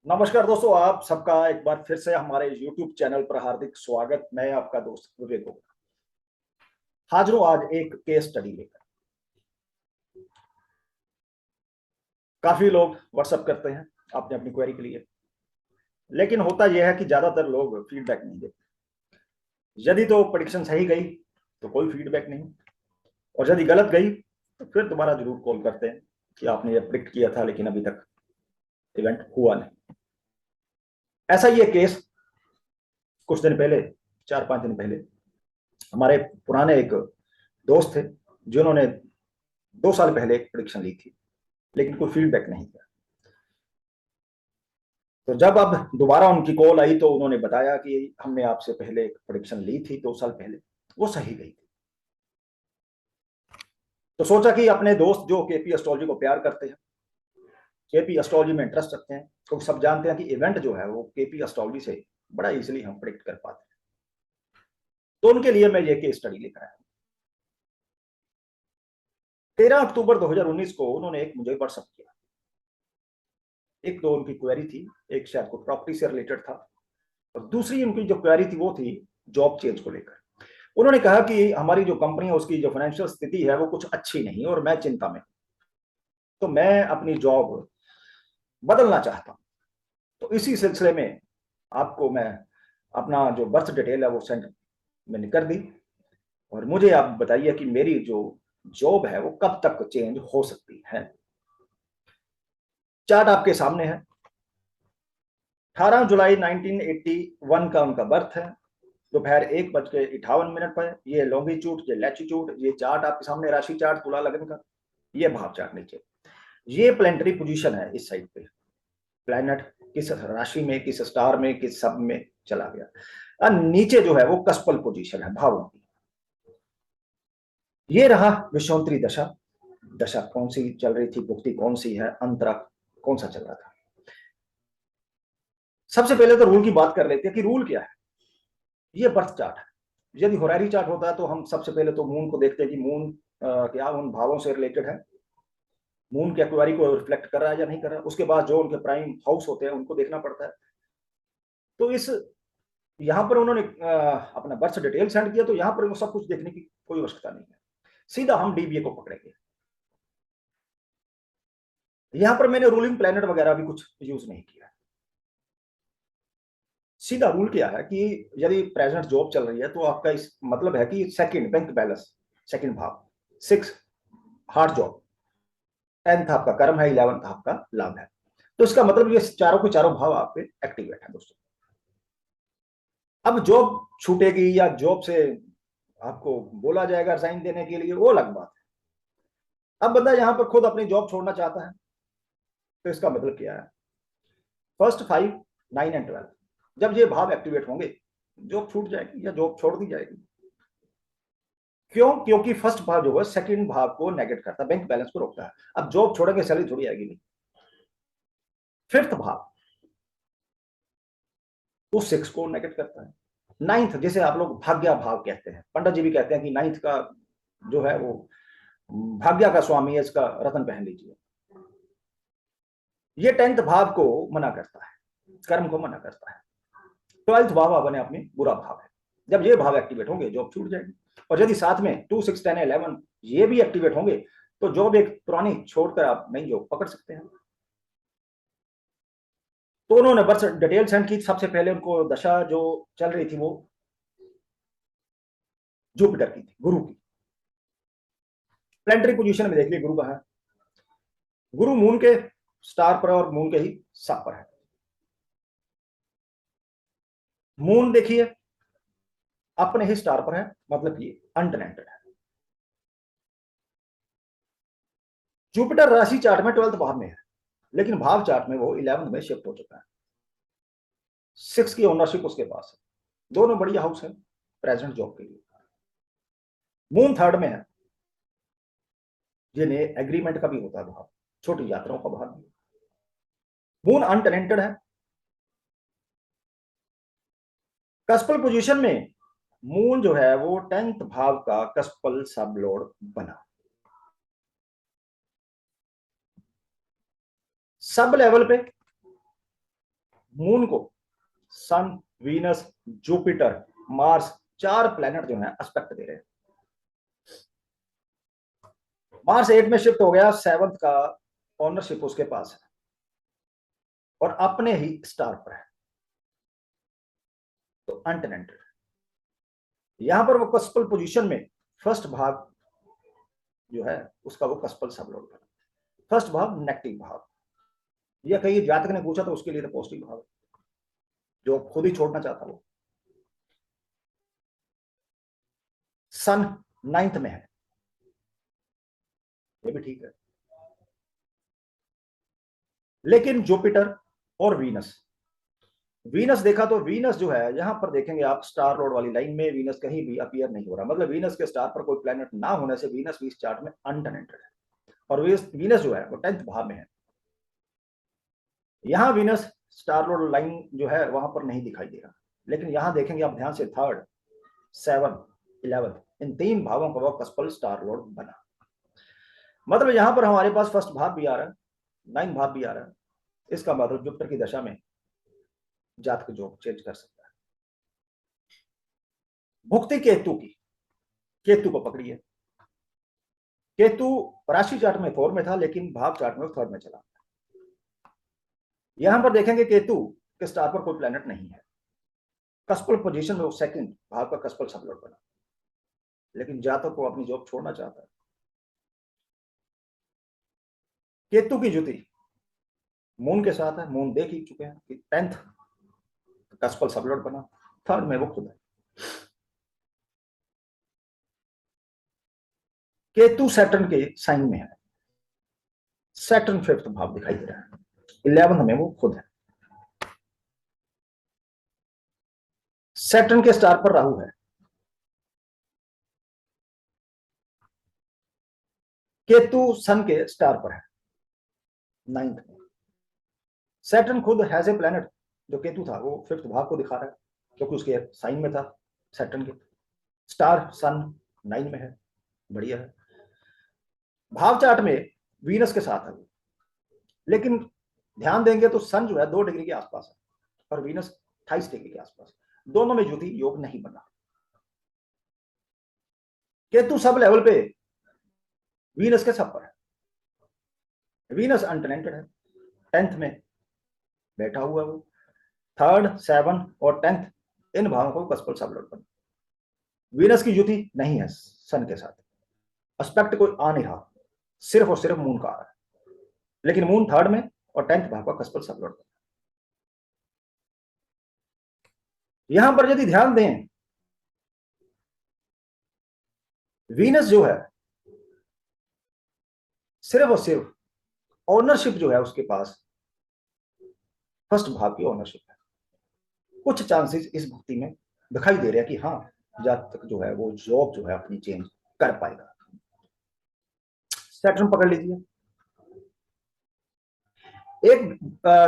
नमस्कार दोस्तों, आप सबका एक बार फिर से हमारे YouTube चैनल पर हार्दिक स्वागत। मैं आपका दोस्त विवेक होगा। हाजिर हूं आज एक केस स्टडी लेकर। काफी लोग व्हाट्सएप करते हैं अपने अपनी क्वेरी के लिए, लेकिन होता यह है कि ज्यादातर लोग फीडबैक नहीं देते। यदि तो प्रेडिक्शन सही गई तो कोई फीडबैक नहीं, और यदि गलत गई तो फिर दोबारा जरूर कॉल करते हैं कि आपने ये प्रिडिक्ट किया था लेकिन अभी तक इवेंट हुआ नहीं। ऐसा ही एक केस कुछ दिन पहले, 4-5 दिन पहले, हमारे पुराने एक दोस्त थे जिन्होंने 2 साल पहले एक प्रेडिक्शन ली थी, लेकिन कोई फीडबैक नहीं किया। तो जब अब दोबारा उनकी कॉल आई तो उन्होंने बताया कि हमने आपसे पहले एक प्रेडिक्शन ली थी 2 साल पहले, वो सही गई थी। तो सोचा कि अपने दोस्त जो केपी एस्ट्रोलॉजी को प्यार करते हैं, केपी एस्ट्रोलॉजी में इंटरेस्ट रखते हैं, क्योंकि सब जानते हैं कि इवेंट जो है वो केपी एस्ट्रोलॉजी से बड़ा इजीली हम प्रिडिक्ट कर पाते हैं, तो उनके लिए मैं ये केस स्टडी लेकर आया। 13 अक्टूबर 2019 को उन्होंने एक मुझे व्हाट्सएप किया। एक तो उनकी क्वेरी थी, एक शायद को प्रॉपर्टी से रिलेटेड था, और दूसरी उनकी जो क्वेरी थी वो थी जॉब चेंज को लेकर। उन्होंने कहा कि हमारी जो कंपनी है उसकी जो फाइनेंशियल स्थिति है वो कुछ अच्छी नहीं और मैं चिंता में, तो मैं अपनी जॉब बदलना चाहता हूं। तो इसी सिलसिले में आपको मैं अपना जो बर्थ डिटेल है वो सेंड मैंने कर दी, और मुझे आप बताइए कि मेरी जो जॉब है वो कब तक चेंज हो सकती है। चार्ट आपके सामने है। 18 जुलाई 1981 का उनका बर्थ है। दोपहर 1:58 पर। ये लॉन्गिट्यूड, ये लैटिट्यूड, ये चार्ट आपके सामने, राशि चार्ट तुला लगन का, ये भाव चार्ट नीचे। ये प्लेनेटरी पोजीशन है इस साइड पे, प्लैनेट किस राशि में, किस स्टार में, किस सब में चला गया। और नीचे जो है वो कस्पल पोजीशन है भावों की। ये रहा विश्वामित्री दशा। दशा कौन सी चल रही थी, भुक्ति कौन सी है, अंतरा कौन सा चल रहा था। सबसे पहले तो रूल की बात कर लेते हैं कि रूल क्या है। ये बर्थ चार्ट है। यदि होरारी चार्ट होता है तो हम सबसे पहले तो मून को देखते हैं कि मून क्या उन भावों से रिलेटेड है, मून के क्वारी को रिफ्लेक्ट कर रहा है या नहीं कर रहा है। उसके बाद जो उनके प्राइम हाउस होते हैं उनको देखना पड़ता है। तो इस यहाँ पर उन्होंने अपना बर्थ डिटेल सेंड किया, तो यहाँ पर सब कुछ देखने की कोई आवश्यकता नहीं है। सीधा हम डीबीए को पकड़ेंगे। यहाँ पर मैंने रूलिंग प्लैनेट वगैरह भी कुछ यूज नहीं किया। सीधा रूल क्या है कि यदि प्रेजेंट जॉब चल रही है तो आपका इस मतलब है कि सेकंड बैंक बैलेंस, सेकंड भाव, 6 हार्ड जॉब, 10th आपका कर्म है, 11th आपका लाभ है। तो इसका मतलब ये चारों के चारों भाव आप पे एक्टिवेट है दोस्तों। अब जॉब छूटेगी या जॉब से आपको बोला जाएगा रिजाइन देने के लिए, वो अलग बात है। अब बंदा यहां पर खुद अपनी जॉब छोड़ना चाहता है, तो इसका मतलब क्या है, फर्स्ट 5, 9 एंड 12 जब ये भाव एक्टिवेट होंगे जॉब छूट जाएगी या जॉब छोड़ दी जाएगी। क्यों? क्योंकि फर्स्ट भाव जो है सेकंड भाव को नेगेट करता है, बैंक बैलेंस को रोकता है। अब जॉब छोड़ेंगे सैलरी थोड़ी आएगी नहीं। फिफ्थ भाव वो 6 को नेगेट करता है। नाइन्थ, जिसे आप लोग भाग्य भाव कहते हैं, पंडित जी भी कहते हैं कि नाइन्थ का जो है वो भाग्य का स्वामी है, इसका रतन पहन लीजिए। ये 10th भाव को मना करता है, कर्म को मना करता है। 12th भाव अपने आप में बुरा भाव है। जब ये भाव एक्टिवेट होंगे जॉब छूट जाएगी। और यदि साथ में 2, 6, 10, 11 ये भी एक्टिवेट होंगे तो जॉब एक पुरानी छोड़कर आप नई जॉब पकड़ सकते हैं। तो उन्होंने बस डिटेल सेंड की। सबसे पहले उनको दशा जो चल रही थी वो जुपिटर की थी, गुरु की। प्लेनेटरी पोजीशन में देख लिया गुरु कहाँ है। गुरु मून के स्टार पर और मून के ही सब पर है। मून देखिए अपने ही स्टार पर है, मतलब ये अनटेनेंटेड है। जुपिटर राशि चार्ट में 12th भाव में है, लेकिन भाव चार्ट में वो 11th में शिफ्ट हो चुका है। 6 की ओनरशिप उसके पास है। दोनों बढ़िया हाउस है प्रेजेंट जॉब के लिए। मून थर्ड में है, ये एग्रीमेंट का भी होता है भाव, छोटी यात्राओं का भाव भी। मून अनटेनेंटेड है। कस्पल पोजीशन में मून जो है वो 10th भाव का कस्पल सब लॉर्ड बना। सब लेवल पे मून को सन, वीनस, जुपिटर, मार्स, 4 प्लेनेट जो है एस्पेक्ट दे रहे हैं। मार्स 8 में शिफ्ट हो गया, 7th का ऑनरशिप उसके पास है और अपने ही स्टार पर है, तो अनटेनेंटेड। यहां पर वो कस्पल पोजीशन में फर्स्ट भाग जो है उसका वो कस्पल सबलोड है। फर्स्ट भाव नेगेटिव भाव, या कहीं जातक ने पूछा तो उसके लिए तो पॉजिटिव भाव जो खुद ही छोड़ना चाहता वो। सन 9th में है, ये भी ठीक है। लेकिन जुपिटर और वीनस, वीनस देखा तो वीनस जो है यहां पर देखेंगे आप स्टार रोड वाली लाइन में वीनस कहीं भी अपीयर नहीं हो रहा, मतलब वीनस के स्टार पर कोई प्लेनेट ना होने से वीनस भी इस चार्ट में अनटेनेंटेड है। और वीनस जो है वो 10th भाव में है। यहां वीनस स्टार रोड लाइन जो है वहां पर नहीं दिखाई दे रहा, लेकिन यहां देखेंगे आप ध्यान से 3rd, 7th, 11th इन 3 भावों का वो कस्पल स्टार रोड बना। मतलब यहां पर हमारे पास फर्स्ट भाव भी आ रहा है, 9th भाव भी आ रहा है। इसका मतलब जुपिटर की दशा में जातक जो चेंज कर सकता है। भुक्ति केतु की, केतु को पकड़िए। केतु राशि चार्ट में 4 में था, लेकिन भाव चार्ट में 3rd में चला। यहां पर देखेंगे केतु के स्टार पर कोई प्लेनेट नहीं है, कस्पल पोजीशन में वो 2nd भाव का कस्पल सबलोड बना, लेकिन जातक को अपनी जॉब छोड़ना चाहता है। केतु की जुति मून के साथ है, मून देख ही चुके हैं कि 10th कस्पल सबलोड बना, 3rd में वो खुद है। केतु सैटर्न के साइन में है, सैटर्न 5th भाव दिखाई दे रहा है, 11th में वो खुद है। सैटर्न के स्टार पर राहु है, केतु सन के स्टार पर है 9th में। सैटर्न खुद हैज ए प्लेनेट, जो केतु था वो 5th भाव को दिखा रहा है क्योंकि उसके साइन में था। सैटर्न के स्टार सन 9 में है, बढ़िया है। भाव चार्ट में वीनस के साथ है, लेकिन ध्यान देंगे तो सन जो है 2 डिग्री के आसपास है और वीनस 28 डिग्री के आसपास, दोनों में युति योग नहीं बना। केतु सब लेवल पे वीनस के सब पर है, वीनस अनटेनेंटेड है, 10th में बैठा हुआ है वो। 3rd, 7th और 10th इन भावों को कस्पल सबलोड बना। वीनस की युति नहीं है सन के साथ, एस्पेक्ट कोई आ नहीं रहा, सिर्फ और सिर्फ मून का आ रहा है, लेकिन मून 3rd में और 10th भाव का कस्पल सबलोड बना। यहां पर यदि ध्यान दें, वीनस जो है सिर्फ और सिर्फ ओनरशिप जो है उसके पास फर्स्ट भाव की ओनरशिप है। कुछ चांसेस इस भक्ति में दिखाई दे रहे हैं कि हाँ जातक जो है वो जॉब जो है अपनी चेंज कर पाएगा। सैटर्न पकड़ लीजिए। एक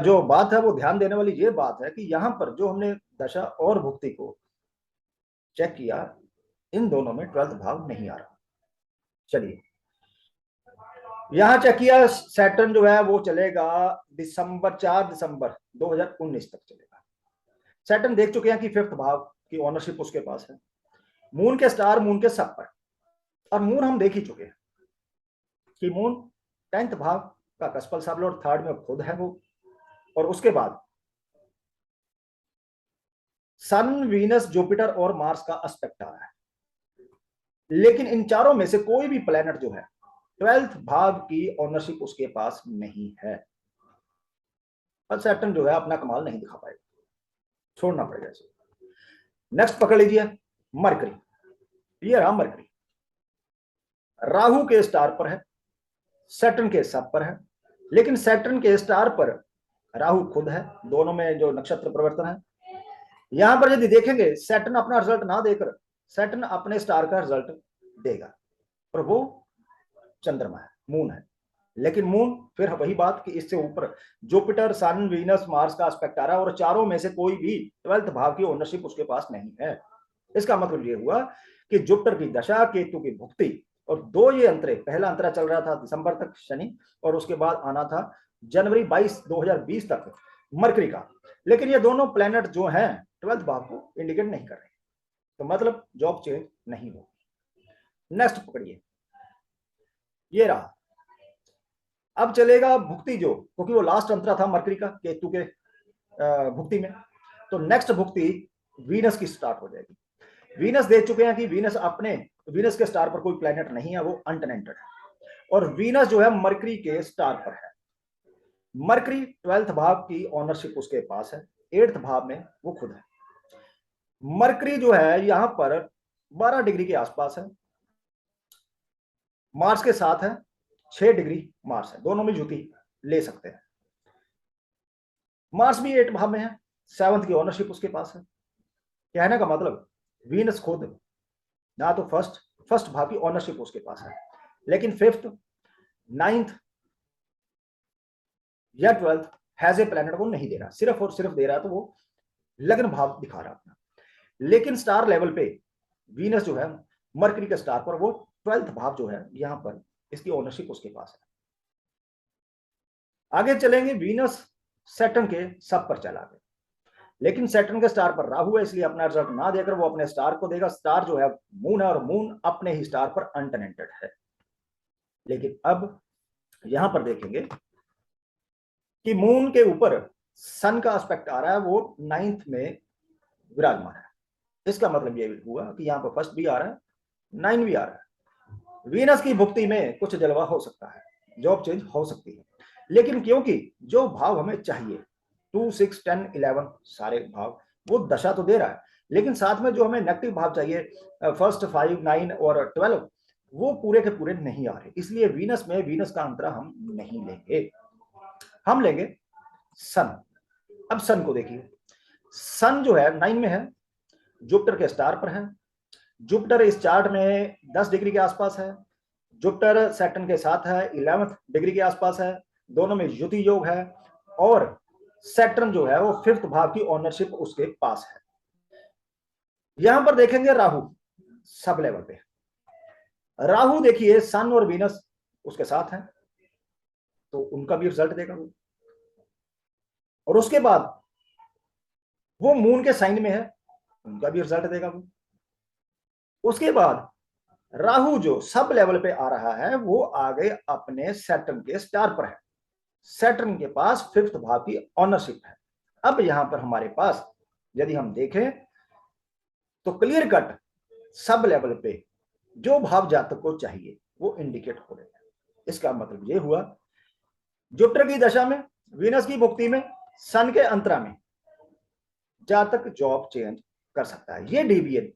जो बात है वो ध्यान देने वाली ये बात है कि यहां पर जो हमने दशा और भुक्ति को चेक किया, इन दोनों में 12th भाव नहीं आ रहा। चलिए यहां चेक किया, सैटर्न जो है वो चलेगा 4 दिसंबर 2019 तक चलेगा। सैटर्न देख चुके हैं कि 5th भाव की ओनरशिप उसके पास है। मून के स्टार मून के सब पर, और मून हम देख ही चुके हैं कि मून 10th भाव का कस्पल सबलोड 3rd में खुद है वो, और उसके बाद सन, वीनस, जुपिटर और मार्स का एस्पेक्ट आ रहा है। लेकिन इन चारों में से कोई भी प्लेनेट जो है 12th भाव की ओनरशिप उसके पास नहीं है, और सैटर्न जो है अपना कमाल नहीं दिखा पाएगा, छोड़ना पड़ेगा इसे। नेक्स्ट पकड़ लीजिए मरकरी। ये रहा मरकरी, राहु के स्टार पर है, सैटर्न के सब पर है, लेकिन सैटर्न के स्टार पर राहु खुद है, दोनों में जो नक्षत्र परिवर्तन है। यहां पर यदि देखेंगे सैटर्न अपना रिजल्ट ना देकर सैटर्न अपने स्टार का रिजल्ट देगा, और वो चंद्रमा है, मून है। लेकिन मून फिर वही बात कि इससे ऊपर जुपिटर, सन, वीनस, मार्स का एस्पेक्ट आ रहा है, और चारों में से कोई भी 12th भाव की ओनरशिप उसके पास नहीं है। इसका मतलब ये हुआ कि जुपिटर की दशा, केतु की भुक्ति, और 2 ये अंतरे, पहला अंतरा चल रहा था दिसंबर तक शनि, और उसके बाद आना था जनवरी 22, 2020 तक मरकरी का। लेकिन ये दोनों प्लैनेट जो हैं 12th भाव को इंडिकेट नहीं कर रहे, तो मतलब जॉब चेंज नहीं होगी। नेक्स्ट पकड़िए, ये रहा। अब चलेगा भुक्ति जो, क्योंकि वो लास्ट अंतरा था मरकरी का केतु के भुक्ति में, तो नेक्स्ट भुक्ति वीनस की स्टार्ट हो जाएगी। वीनस देख चुके हैं कि वीनस के स्टार पर कोई प्लैनेट नहीं है, वो अनटेनेंटेड है, और वीनस जो है मरकरी के स्टार पर है। मरकरी 12th भाव की ऑनरशिप उसके पास है, 8th भाव में वो खुद है। मरकरी जो है यहां पर 12 डिग्री के आसपास है, मार्स के साथ है, 6 डिग्री मार्स है, दोनों में युति ले सकते हैं। मार्स भी 8 भाव में है, 7th की ऑनरशिप उसके पास है। कहने का मतलब वीनस खुद ना तो फर्स्ट भाव की ऑनरशिप उसके पास है, लेकिन 5th 9th या 12th हैज ए प्लैनेट को नहीं दे रहा, सिर्फ और सिर्फ दे रहा है तो वो लग्न भाव दिखा रहा अपना। लेकिन स्टार लेवल पे वीनस जो है मरकरी के स्टार पर, वो 12th भाव जो है यहां पर इसकी ओनरशिप उसके पास है। आगे चलेंगे, वीनस सैटर्न के सब पर चला गया, लेकिन सैटर्न के स्टार पर राहु है, इसलिए अपना रिजल्ट ना देकर वो अपने स्टार को देगा। स्टार जो है मून है, और मून अपने ही स्टार पर अनटेनेंटेड है। लेकिन अब यहां पर देखेंगे कि मून के ऊपर सन का एस्पेक्ट आ रहा है, वो 9th में विराजमान है। इसका मतलब ये हुआ कि यहाँ पर फर्स्ट भी आ रहा है, 9 भी आ रहा है। वीनस की भुक्ति में कुछ जलवा हो सकता है, जॉब चेंज हो सकती है, लेकिन क्योंकि जो भाव हमें चाहिए 2, 6, 10, 11 सारे भाव वो दशा तो दे रहा है, लेकिन साथ में जो हमें नेगेटिव भाव चाहिए 1st 5, 9 और 12 वो पूरे के पूरे नहीं आ रहे, इसलिए वीनस का अंतरा हम नहीं लेंगे, हम लेंगे सन। अब सन को देखिए, सन जो है 9 में है, जुपिटर के स्टार पर है। जुपिटर इस चार्ट में 10 डिग्री के आसपास है, जुपिटर सैटर्न के साथ है, 11th डिग्री के आसपास है, दोनों में युति योग है, और सैटर्न जो है वो 5th भाव की ओनरशिप उसके पास है। यहां पर देखेंगे राहु सब लेवल पे, राहु देखिए सन और वीनस उसके साथ है, तो उनका भी रिजल्ट देगा वो, और उसके बाद वो मून के साइन में है, उनका भी रिजल्ट देगा वो। उसके बाद राहु जो सब लेवल पे आ रहा है, वो आगे अपने सैटर्न के स्टार पर है, सैटर्न के पास 5th भाव की ऑनरशिप है। अब यहां पर हमारे पास यदि हम देखें तो क्लियर कट सब लेवल पे जो भाव जातक को चाहिए वो इंडिकेट हो रहे हैं। इसका मतलब ये हुआ जुपिटर की दशा में, वीनस की भुक्ति में, सन के अंतरा में जातक जॉब चेंज कर सकता है। ये डीबीएन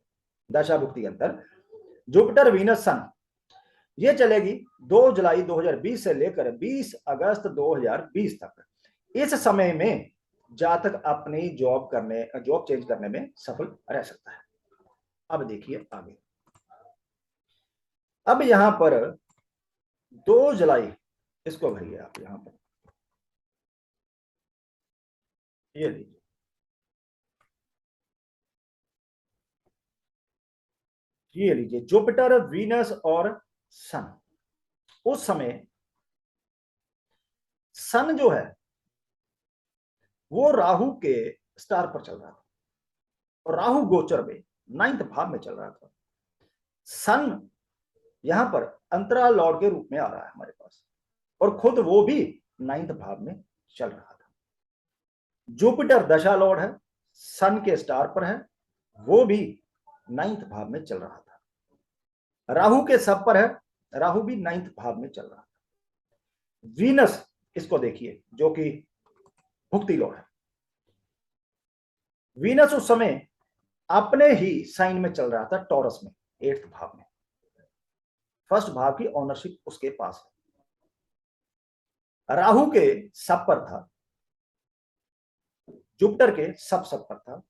दशा भुक्ति अंतर जुपिटर वीनस सन ये चलेगी 2 जुलाई 2020 से लेकर 20 अगस्त 2020 तक। इस समय में जातक अपनी जॉब चेंज करने में सफल रह सकता है। अब देखिए आगे, अब यहां पर 2 जुलाई इसको भरिए आप, यहां पर ये लीजिए, ये लीजिए जुपिटर वीनस और सन। उस समय सन जो है वो राहु के स्टार पर चल रहा था, और राहु गोचर में 9th भाव में चल रहा था। सन यहां पर अंतराल लॉर्ड के रूप में आ रहा है हमारे पास, और खुद वो भी 9th भाव में चल रहा था। जुपिटर दशा लॉर्ड है, सन के स्टार पर है, वो भी 9th भाव में चल रहा था। राहु के सब पर है, राहु भी 9th भाव में चल रहा था। वीनस इसको देखिए जो कि भुक्ति लॉर्ड है, वीनस उस समय अपने ही साइन में चल रहा था, टॉरस में 8th भाव में, 1st भाव की ओनरशिप उसके पास है। राहु के सब पर था, जुपिटर के सब पर था।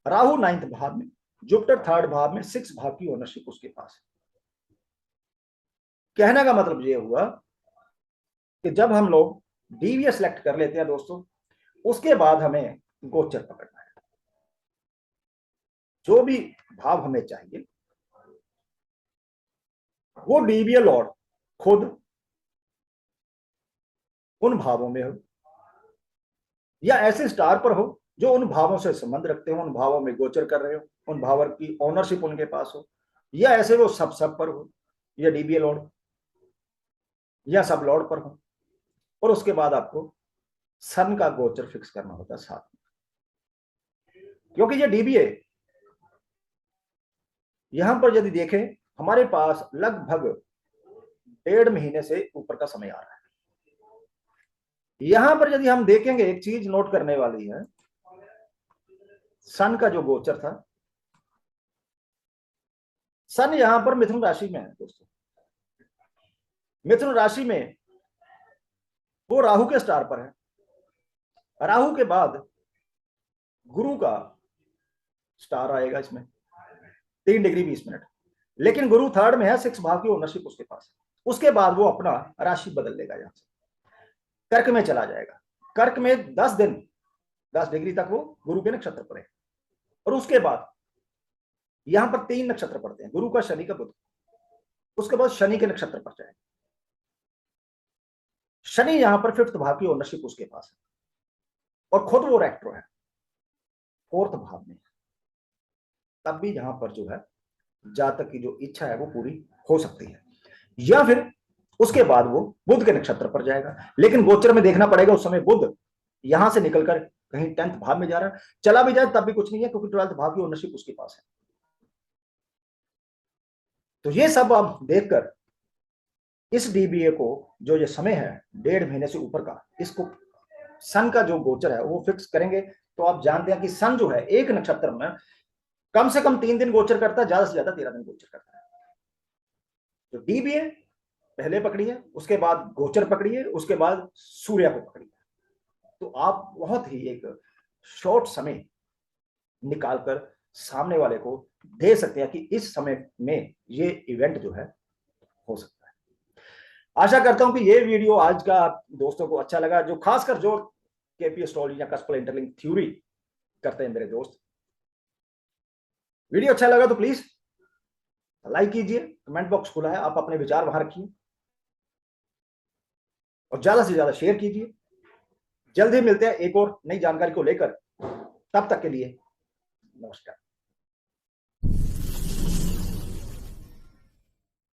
राहु 9th भाव में, जुपिटर 3rd भाव में, 6th भाव की ओनरशिप उसके पास है। कहने का मतलब यह हुआ कि जब हम लोग डीवीए सेलेक्ट कर लेते हैं दोस्तों, उसके बाद हमें गोचर पकड़ना है, जो भी भाव हमें चाहिए वो डीवीए लॉर्ड खुद उन भावों में हो, या ऐसे स्टार पर हो जो उन भावों से संबंध रखते हो, उन भावों में गोचर कर रहे हो, उन भावों की ओनरशिप उनके पास हो, या ऐसे वो सब पर हो, या डीबीए लॉर्ड या सब लॉर्ड पर हो। और उसके बाद आपको सन का गोचर फिक्स करना होता है साथ में, क्योंकि ये डीबीए यहां पर यदि देखें, हमारे पास लगभग 1.5 महीने से ऊपर का समय आ रहा है। यहां पर यदि हम देखेंगे, एक चीज नोट करने वाली है, सन का जो गोचर था, सन यहां पर मिथुन राशि में है दोस्तों। मिथुन राशि में वो राहु के स्टार पर है। राहु के बाद गुरु का स्टार आएगा इसमें 3 डिग्री 20 मिनट, लेकिन गुरु थर्ड में है, 6 भाव की ओनरशिप उसके पास है। उसके बाद वो अपना राशि बदल लेगा, यहां से कर्क में चला जाएगा। कर्क में 10 दिन 10 डिग्री तक वो गुरु के नक्षत्र पर है। और उसके बाद यहां पर 3 नक्षत्र पड़ते हैं, गुरु का, शनि का, बुध। उसके बाद शनि के नक्षत्र पर जाएगा। शनि यहां पर 5th भाव की ओनरशिप उसके पास है और खुद वो रेक्ट्रो है 4th भाव में। तब भी यहां पर जो है जातक की जो इच्छा है वो पूरी हो सकती है। या फिर उसके बाद वो बुध के नक्षत्र पर जाएगा, लेकिन गोचर में देखना पड़ेगा उस समय बुध यहां से निकलकर कहीं 10th भाव में जा रहा है। चला भी जाए तब भी कुछ नहीं है, क्योंकि 12th भाव की ओनरशिप उसके पास है। तो ये सब आप देखकर इस डीबीए को जो ये समय है 1.5 महीने से ऊपर का, इसको सन का जो गोचर है वो फिक्स करेंगे। तो आप जानते हैं कि सन जो है एक नक्षत्र में कम से कम 3 दिन गोचर करता है, ज्यादा से ज्यादा 13 दिन गोचर करता है। तो डीबीए पहले पकड़िए, उसके बाद गोचर पकड़िए, उसके बाद सूर्य को पकड़िए। तो आप बहुत ही एक शॉर्ट समय निकालकर सामने वाले को दे सकते हैं कि इस समय में ये इवेंट जो है हो सकता है। आशा करता हूं कि ये वीडियो आज का दोस्तों को अच्छा लगा, जो खासकर जो केपी एस्ट्रोलॉजी या कस्पल इंटरलिंक थ्योरी करते हैं मेरे दोस्त। वीडियो अच्छा लगा तो प्लीज लाइक कीजिए, कमेंट बॉक्स खुला है, आप अपने विचार वहां रखिए और ज्यादा से ज्यादा शेयर कीजिए। जल्द ही मिलते हैं एक और नई जानकारी को लेकर, तब तक के लिए नमस्कार।